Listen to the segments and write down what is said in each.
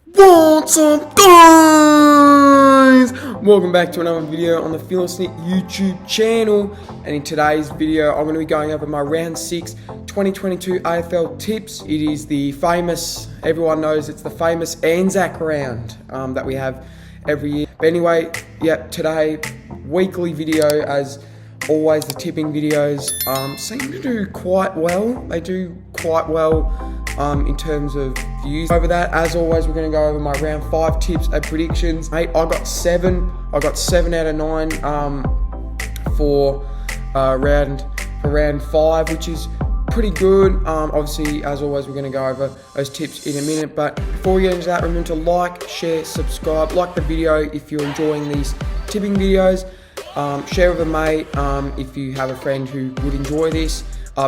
What's up, guys? Welcome back to another video on the Philosnick YouTube channel, and in today's video I'm going to be going over my round 6 2022 AFL tips. It is the famous, everyone knows it's the famous Anzac round that we have every year. But anyway, yeah, today weekly video as always. The tipping videos seem to do quite well. They do quite well in terms of views. Over that, as always, we're going to go over my round 5 tips and predictions. Mate, I got 7 out of 9 for round 5, which is pretty good. Obviously, as always, we're going to go over those tips in a minute, but before we get into that, remember to like, share, subscribe, like the video if you're enjoying these tipping videos. Share with a mate if you have a friend who would enjoy this.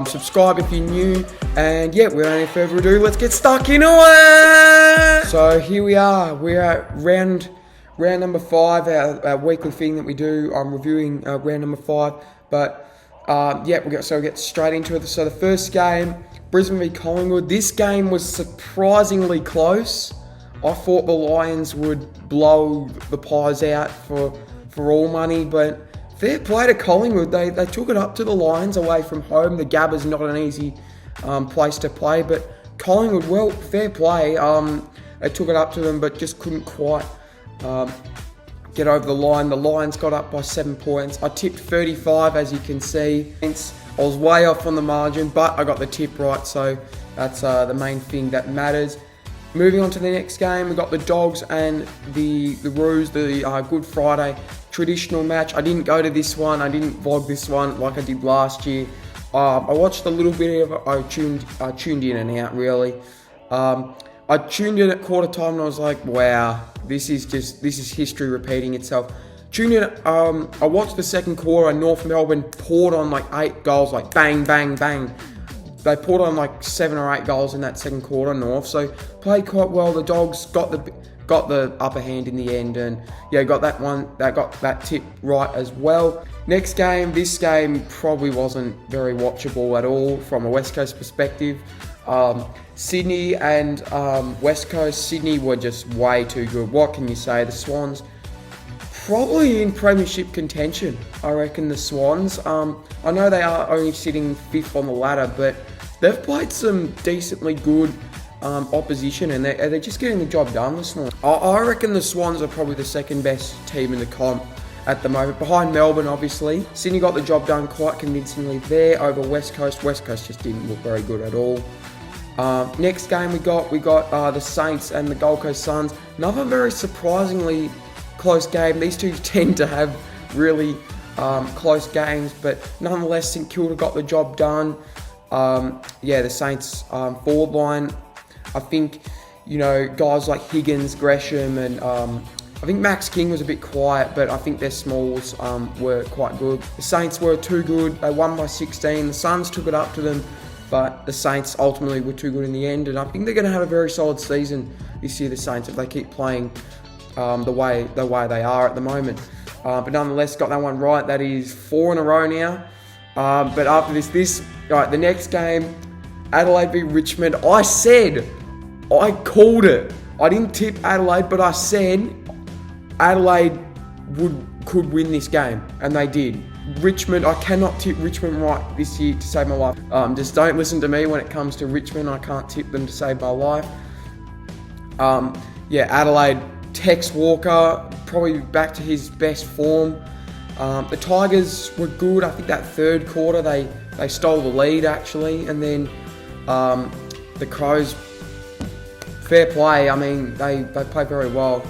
Subscribe if you're new, and yeah, without any further ado, let's get stuck into it. So here we are. We're at round number 5, our weekly thing that we do. I'm reviewing round number 5, but yeah, we'll get straight into it. So the first game, Brisbane v Collingwood. This game was surprisingly close. I thought the Lions would blow the Pies out for all money, but fair play to Collingwood. They took it up to the Lions away from home. The Gabba's not an easy place to play, but Collingwood, well, fair play. They took it up to them, but just couldn't quite get over the line. The Lions got up by 7 points. I tipped 35, as you can see. I was way off on the margin, but I got the tip right, so that's the main thing that matters. Moving on to the next game, we got the Dogs and the Roos, the Good Friday traditional match. I didn't go to this one. I didn't vlog this one like I did last year. I watched a little bit of it. I tuned in and out, really. I tuned in at quarter time and I was like, wow, this is history repeating itself. Tuned in. I watched the second quarter and North Melbourne poured on like 8 goals, like bang, bang, bang. They poured on like 7 or 8 goals in that second quarter, North. So played quite well. The Dogs got the upper hand in the end, and yeah, got that tip right as well. Next game, this game probably wasn't very watchable at all from a West Coast perspective. Sydney and West Coast. Sydney were just way too good. What can you say? The Swans probably in premiership contention, I reckon. The Swans. I know they are only sitting 5th on the ladder, but they've played some decently good opposition, and they're just getting the job done this morning. I reckon the Swans are probably the second best team in the comp at the moment, behind Melbourne, obviously. Sydney got the job done quite convincingly there over West Coast. West Coast just didn't look very good at all. Next game we got the Saints and the Gold Coast Suns. Another very surprisingly close game. These two tend to have really close games, but nonetheless, St Kilda got the job done. Yeah, the Saints forward line, I think, you know, guys like Higgins, Gresham, and I think Max King was a bit quiet, but I think their smalls were quite good. The Saints were too good. They won by 16. The Suns took it up to them, but the Saints ultimately were too good in the end, and I think they're going to have a very solid season this year, the Saints, if they keep playing the way they are at the moment. But nonetheless, got that one right. That is 4 in a row now. But after this, all right, the next game, Adelaide B Richmond. I called it. I didn't tip Adelaide, but I said Adelaide could win this game, and they did. Richmond, I cannot tip Richmond right this year to save my life. Just don't listen to me when it comes to Richmond. I can't tip them to save my life. Yeah, Adelaide, Tex Walker, probably back to his best form. The Tigers were good. I think that third quarter they stole the lead, actually, and then the Crows, fair play. I mean, they played very well.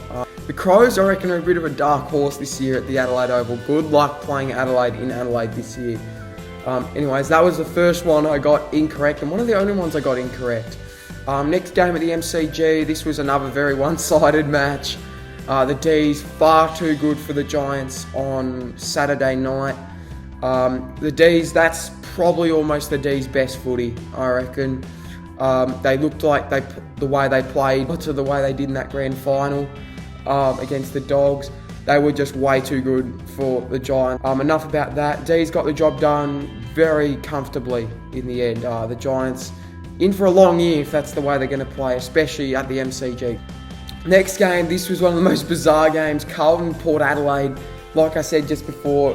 The Crows, I reckon, are a bit of a dark horse this year at the Adelaide Oval. Good luck playing Adelaide in Adelaide this year. Anyways, that was the first one I got incorrect, and one of the only ones I got incorrect. Next game at the MCG, this was another very one-sided match. The D's, far too good for the Giants on Saturday night. The D's, that's probably almost the D's best footy, I reckon. They looked like the way they played to the way they did in that grand final against the Dogs. They were just way too good for the Giants. Enough about that. D's got the job done very comfortably in the end. The Giants in for a long year if that's the way they're going to play, especially at the MCG. Next game, this was one of the most bizarre games. Carlton, Port Adelaide. Like I said just before,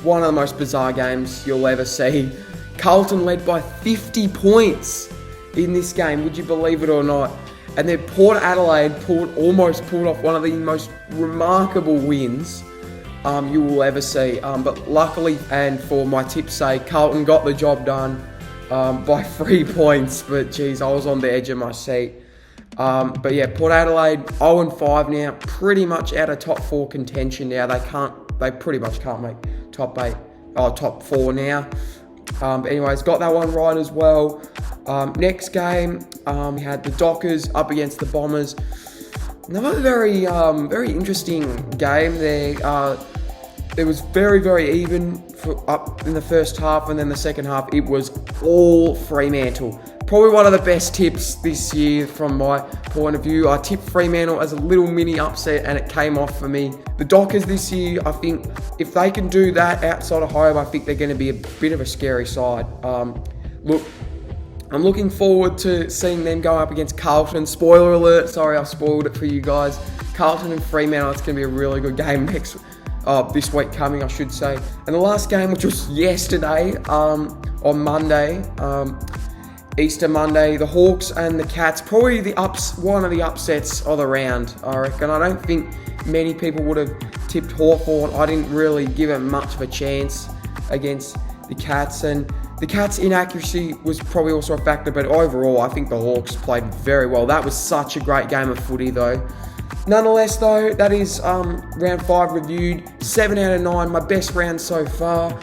one of the most bizarre games you'll ever see. Carlton led by 50 points in this game, would you believe it or not? And then Port Adelaide almost pulled off one of the most remarkable wins you will ever see. But luckily, and for my tip's sake, Carlton got the job done by 3 points. But geez, I was on the edge of my seat. But yeah, Port Adelaide 0-5 now, pretty much out of top 4 contention now. They pretty much can't make top 4 now. But anyways, got that one right as well. Next game, we had the Dockers up against the Bombers. Another very interesting game there. It was very, very even up in the first half, and then the second half, it was all Fremantle. Probably one of the best tips this year from my point of view. I tipped Fremantle as a little mini upset, and it came off for me. The Dockers this year, I think, if they can do that outside of home, I think they're going to be a bit of a scary side. Look, I'm looking forward to seeing them go up against Carlton. Spoiler alert, sorry I spoiled it for you guys. Carlton and Fremantle, it's going to be a really good game this week coming, I should say. And the last game, which was yesterday, on Monday, Easter Monday, the Hawks and the Cats, probably one of the upsets of the round, I reckon. I don't think many people would have tipped Hawthorn. I didn't really give it much of a chance against the Cats, and the Cats' inaccuracy was probably also a factor, but overall, I think the Hawks played very well. That was such a great game of footy, though. Nonetheless, though, that is round 5 reviewed. 7 out of 9, my best round so far.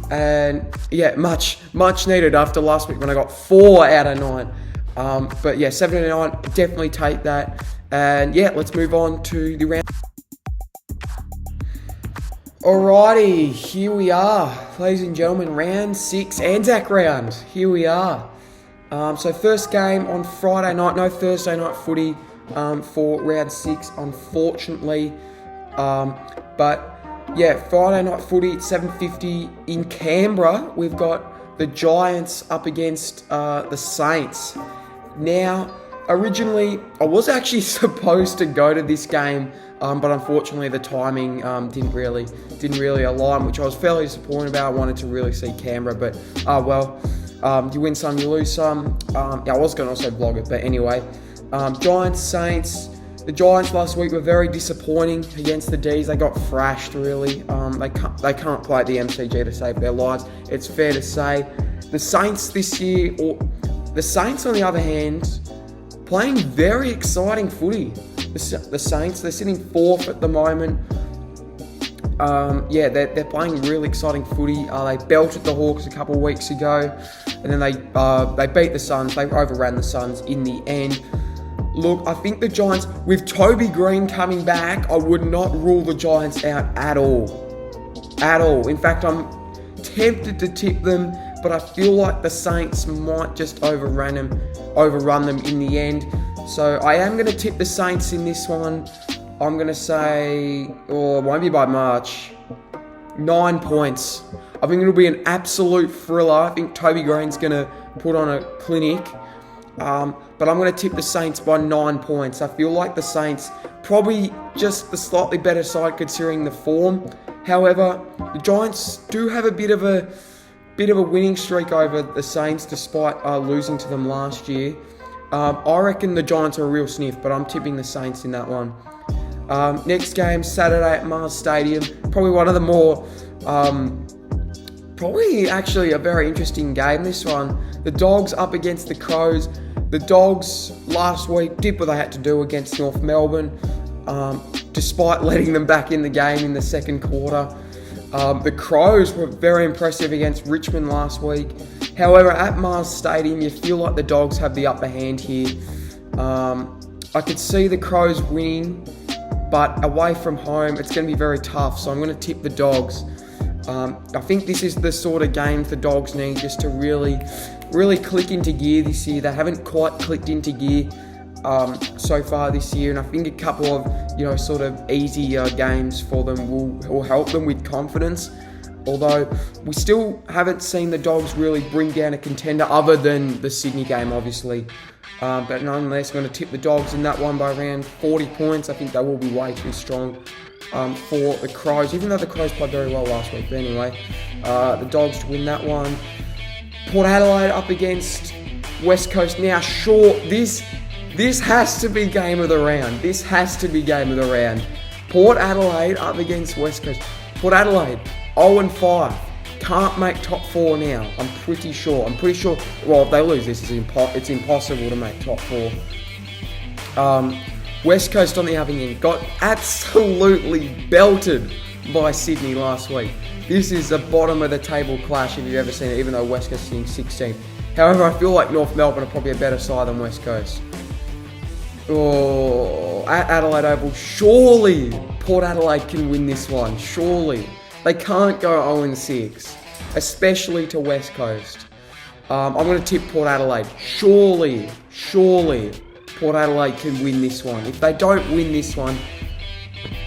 And yeah, much needed after last week when I got 4 out of 9. But yeah, 7 out of 9, definitely take that. And yeah, let's move on to the round. Alrighty, here we are, ladies and gentlemen, round 6, Anzac round. Here we are. So first game on Friday night, no Thursday night footy for round 6, unfortunately. But yeah, Friday night footy at 7:50 in Canberra. We've got the Giants up against the Saints. Now, originally, I was actually supposed to go to this game, but unfortunately the timing didn't really align, which I was fairly disappointed about. I wanted to really see Canberra, but you win some, you lose some. Yeah, I was going to also vlog it, but anyway. Giants, Saints. The Giants last week were very disappointing against the D's. They got thrashed, really. They can't play at the MCG to save their lives. It's fair to say. The Saints this year, the Saints on the other hand, playing very exciting footy. The Saints, they're sitting 4th at the moment. Yeah, they're playing really exciting footy. They belted the Hawks a couple of weeks ago, and then they beat the Suns. They overran the Suns in the end. Look, I think the Giants, with Toby Green coming back, I would not rule the Giants out at all. At all. In fact, I'm tempted to tip them, but I feel like the Saints might just overrun them in the end. So I am going to tip the Saints in this one. I'm going to say, it won't be by much, 9 points. I think it'll be an absolute thriller. I think Toby Green's going to put on a clinic. But I'm going to tip the Saints by 9 points. I feel like the Saints probably just the slightly better side considering the form. However, the Giants do have a bit of a winning streak over the Saints despite losing to them last year. I reckon the Giants are a real sniff, but I'm tipping the Saints in that one. Next game, Saturday at Mars Stadium. Probably one of the more, probably actually a very interesting game, this one. The Dogs up against the Crows. The Dogs last week did what they had to do against North Melbourne, despite letting them back in the game in the second quarter. The Crows were very impressive against Richmond last week. However, at Mars Stadium, you feel like the Dogs have the upper hand here. I could see the Crows winning, but away from home, it's going to be very tough, so I'm going to tip the Dogs. I think this is the sort of game the Dogs need just to really click into gear this year. They haven't quite clicked into gear so far this year, and I think a couple of sort of easier games for them will help them with confidence. Although we still haven't seen the Dogs really bring down a contender other than the Sydney game, obviously. But nonetheless, I'm going to tip the Dogs in that one by around 40 points. I think they will be way too strong for the Crows, even though the Crows played very well last week. But anyway, the Dogs to win that one. Port Adelaide up against West Coast. Now, sure, this has to be game of the round. This has to be game of the round. Port Adelaide up against West Coast. Port Adelaide, 0-5. Can't make top 4 now. I'm pretty sure. Well, if they lose this, it's impossible to make top 4. West Coast on the other end got absolutely belted by Sydney last week. This is the bottom of the table clash if you've ever seen it, even though West Coast is in 16. However, I feel like North Melbourne are probably a better side than West Coast. Oh, at Adelaide Oval, surely Port Adelaide can win this one. Surely. They can't go 0-6, especially to West Coast. I'm going to tip Port Adelaide. Surely Port Adelaide can win this one. If they don't win this one,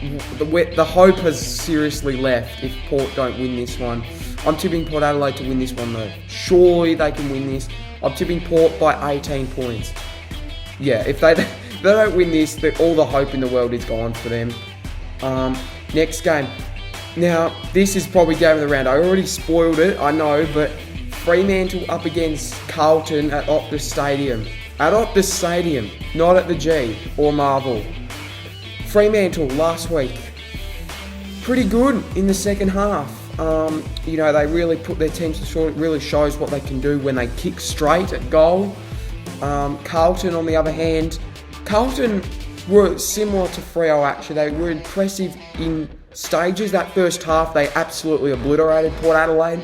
the hope has seriously left if Port don't win this one. I'm tipping Port Adelaide to win this one though. Surely they can win this. I'm tipping Port by 18 points. Yeah, if they don't win this, all the hope in the world is gone for them. Next game. Now, this is probably game of the round. I already spoiled it, I know, but Fremantle up against Carlton at Optus Stadium. At Optus Stadium, not at the G or Marvel. Fremantle last week, pretty good in the second half. They really put their team to short. It really shows what they can do when they kick straight at goal. Carlton, on the other hand, Carlton were similar to Freo actually. They were impressive in stages. That first half, they absolutely obliterated Port Adelaide.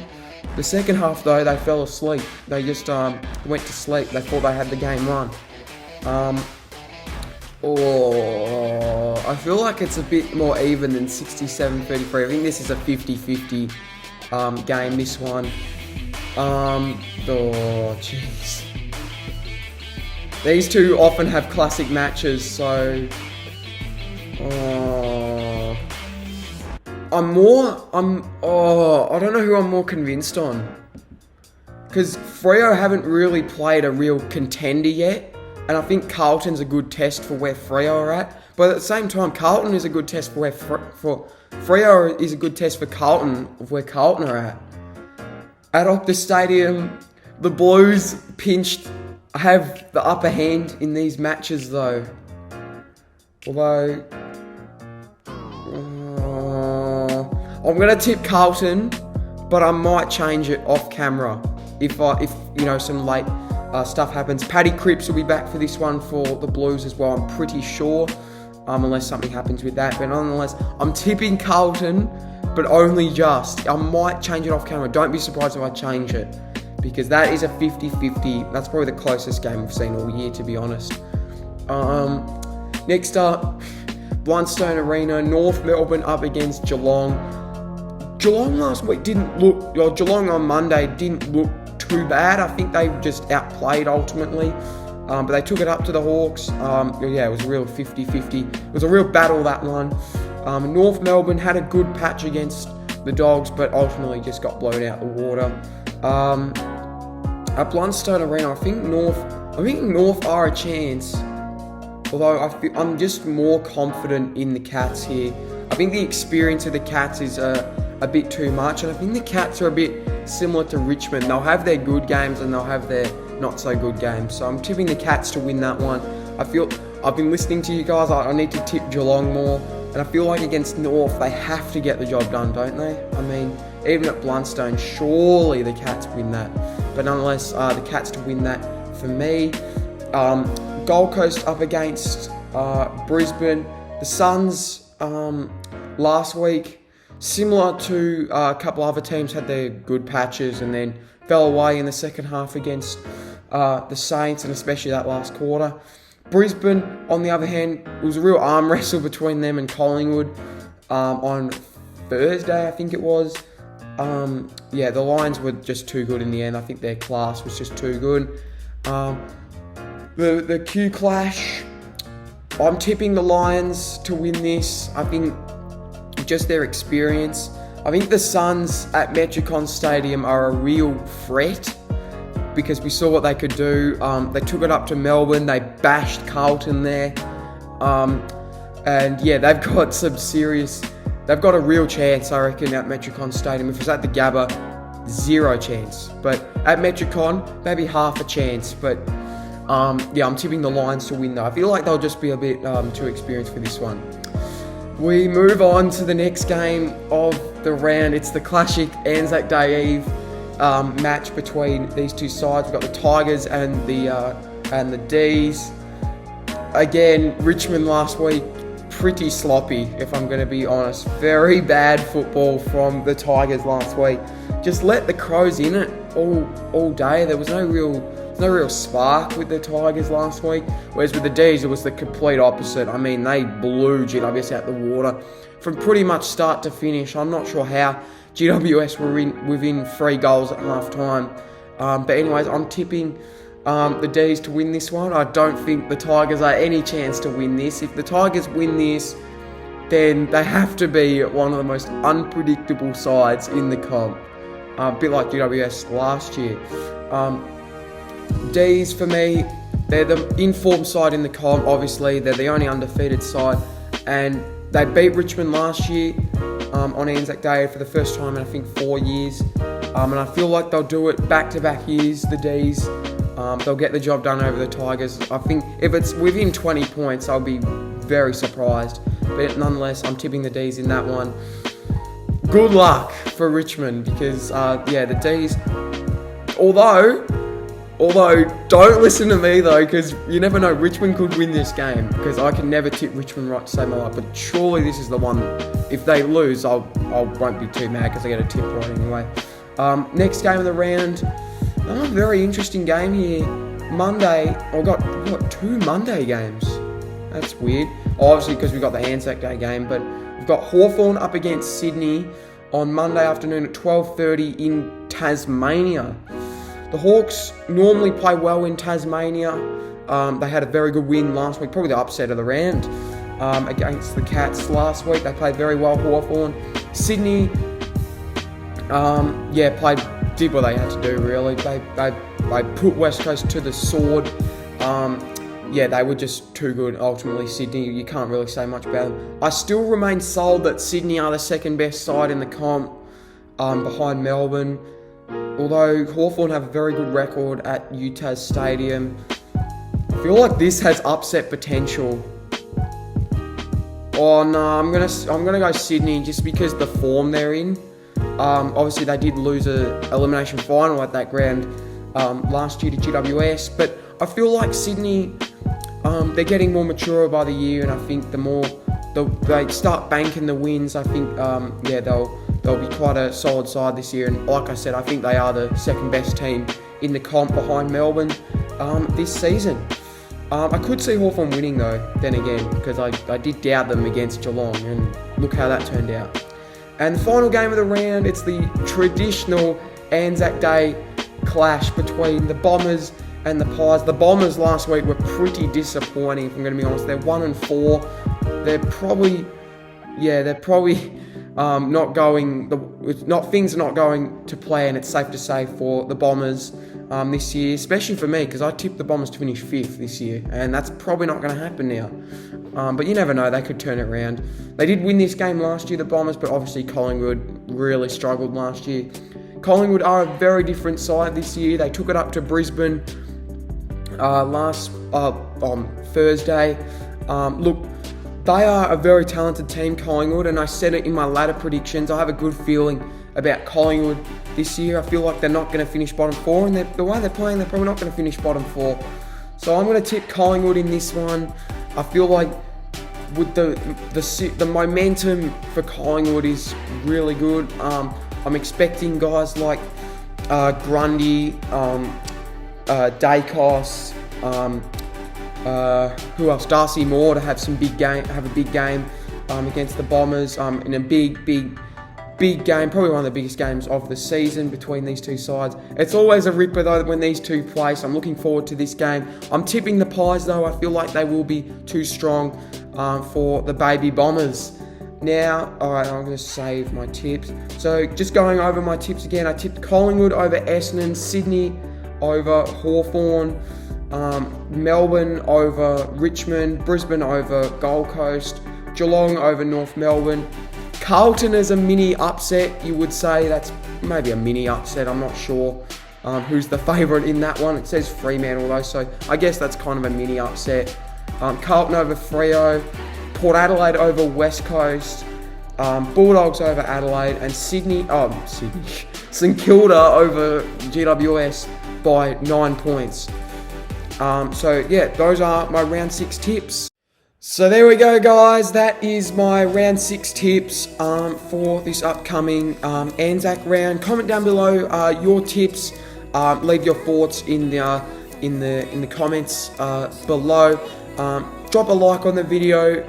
The second half, though, they fell asleep. They just went to sleep. They thought they had the game won. I feel like it's a bit more even than 67-33. I think this is a 50-50 game, this one. Jeez. These two often have classic matches, so... I don't know who I'm more convinced on. Because Freo haven't really played a real contender yet. And I think Carlton's a good test for where Freo are at. But at the same time, Carlton is a good test for where Freo is a good test for Carlton, of where Carlton are at. At Optus Stadium, the Blues have the upper hand in these matches though. Although... I'm going to tip Carlton, but I might change it off camera if some late stuff happens. Paddy Cripps will be back for this one for the Blues as well, I'm pretty sure, unless something happens with that. But nonetheless, I'm tipping Carlton, but only just. I might change it off camera. Don't be surprised if I change it, because that is a 50-50. That's probably the closest game we've seen all year, to be honest. Next up, Blundstone Arena, North Melbourne up against Geelong. Geelong Geelong on Monday didn't look too bad. I think they just outplayed ultimately. But they took it up to the Hawks. It was a real 50-50. It was a real battle, that one. North Melbourne had a good patch against the Dogs, but ultimately just got blown out the water. At Blundstone Arena, I think North are a chance. Although I'm just more confident in the Cats here. I think the experience of the Cats is a bit too much, and I think the Cats are a bit similar to Richmond. They'll have their good games and they'll have their not so good games. So I'm tipping the Cats to win that one. I've been listening to you guys. I need to tip Geelong more, and I feel like against North they have to get the job done, don't they? I mean, even at Blundstone, surely the Cats win that. But nonetheless, the Cats to win that for me. Gold Coast up against Brisbane. The Suns last week, similar to a couple other teams, had their good patches and then fell away in the second half against the Saints, and especially that last quarter. Brisbane, on the other hand, it was a real arm wrestle between them and Collingwood on Thursday, I think it was. The Lions were just too good in the end. I think their class was just too good. The Q Clash, I'm tipping the Lions to win this. I think just their experience. I think the Suns at Metricon Stadium are a real threat. because we saw what they could do. They took it up to Melbourne. They bashed Carlton there. And yeah, they've got a real chance, I reckon, at Metricon Stadium. If it's at the Gabba, zero chance. But at Metricon, maybe half a chance. But yeah, I'm tipping the Lions to win though. I feel like they'll just be a bit too experienced for this one. We move on to the next game of the round. It's the classic Anzac Day Eve match between these two sides. We've got the Tigers and the D's. Again, Richmond last week, pretty sloppy, if I'm going to be honest. Very bad football from the Tigers last week. Just let the Crows in it all day. There was no real spark with the Tigers last week. Whereas with the D's, it was the complete opposite. I mean, they blew GWS out the water from pretty much start to finish. I'm not sure how GWS were within 3 goals at half time. But anyways, I'm tipping the D's to win this one. I don't think the Tigers are any chance to win this. If the Tigers win this, then they have to be one of the most unpredictable sides in the comp. A bit like GWS last year. D's, for me, they're the informed side in the comp, obviously. They're the only undefeated side. And they beat Richmond last year on Anzac Day for the first time in, I think, 4 years. And I feel like they'll do it back-to-back years, the D's. They'll get the job done over the Tigers. I think if it's within 20 points, I'll be very surprised. But nonetheless, I'm tipping the D's in that one. Good luck for Richmond because, yeah, the D's... Although, don't listen to me though, because you never know, Richmond could win this game, because I can never tip Richmond right to save my life, but surely this is the one. If they lose, I won't be too mad because I get a tip right anyway. Next game of the round, very interesting game here. Monday, I've got 2 Monday games. That's weird. Obviously because we've got the Anzac Day game, but we've got Hawthorn up against Sydney on Monday afternoon at 12:30 in Tasmania. The Hawks normally play well in Tasmania. They had a very good win last week, probably the upset of the round, against the Cats last week. They played very well, Hawthorn. Sydney, did what they had to do, really. They put West Coast to the sword. They were just too good, ultimately, Sydney. You can't really say much about them. I still remain sold that Sydney are the second best side in the comp, behind Melbourne. Although Hawthorn have a very good record at UTAS Stadium, I feel like this has upset potential. Oh no, I'm gonna go Sydney just because the form they're in. Obviously they did lose a elimination final at that ground last year to GWS, but I feel like Sydney, they're getting more mature by the year, and I think the more they start banking the wins, I think they'll be quite a solid side this year. And like I said, I think they are the second best team in the comp behind Melbourne this season. I could see Hawthorn winning though, then again, because I did doubt them against Geelong, and look how that turned out. And the final game of the round, it's the traditional Anzac Day clash between the Bombers and the Pies. The Bombers last week were pretty disappointing, if I'm going to be honest. They're 1-4. They're probably not going. Things are not going to plan. It's safe to say for the Bombers this year, especially for me, because I tipped the Bombers to finish 5th this year, and that's probably not going to happen now. But you never know; they could turn it around. They did win this game last year, the Bombers, but obviously Collingwood really struggled last year. Collingwood are a very different side this year. They took it up to Brisbane on Thursday. Look. They are a very talented team, Collingwood, and I said it in my ladder predictions. I have a good feeling about Collingwood this year. I feel like they're not going to finish bottom 4, and the way they're playing, they're probably not going to finish bottom 4. So I'm going to tip Collingwood in this one. I feel like with the momentum for Collingwood is really good. I'm expecting guys like Grundy, Dacos, who else? Darcy Moore to have a big game against the Bombers in a big game, probably one of the biggest games of the season between these two sides. It's always a ripper though when these two play, so I'm looking forward to this game. I'm tipping the Pies though. I feel like they will be too strong for the baby Bombers. Now, alright, I'm going to save my tips. So just going over my tips again, I tipped Collingwood over Essendon, Sydney over Hawthorn, Melbourne over Richmond, Brisbane over Gold Coast, Geelong over North Melbourne. Carlton is a mini upset, you would say. That's maybe a mini upset, I'm not sure who's the favourite in that one. It says Fremantle though, so I guess that's kind of a mini upset. Carlton over Freo, Port Adelaide over West Coast, Bulldogs over Adelaide, and St Kilda over GWS by 9 points. So yeah, those are my round 6 tips. So there we go, guys. That is my round 6 tips for this upcoming Anzac round. Comment down below your tips. Leave your thoughts in the comments below. Drop a like on the video.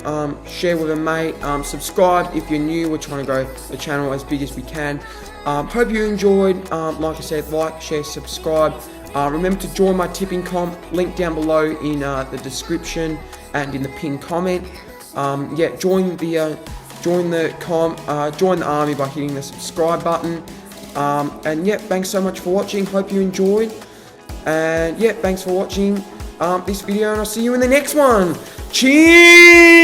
Share with a mate. Subscribe if you're new. We're trying to grow the channel as big as we can. Hope you enjoyed. Like I said, like, share, subscribe. Remember to join my tipping comp. Link down below in the description and in the pinned comment. Yeah, join the comp. Join the army by hitting the subscribe button. And yeah, thanks so much for watching. Hope you enjoyed. And yeah, thanks for watching this video, and I'll see you in the next one. Cheers!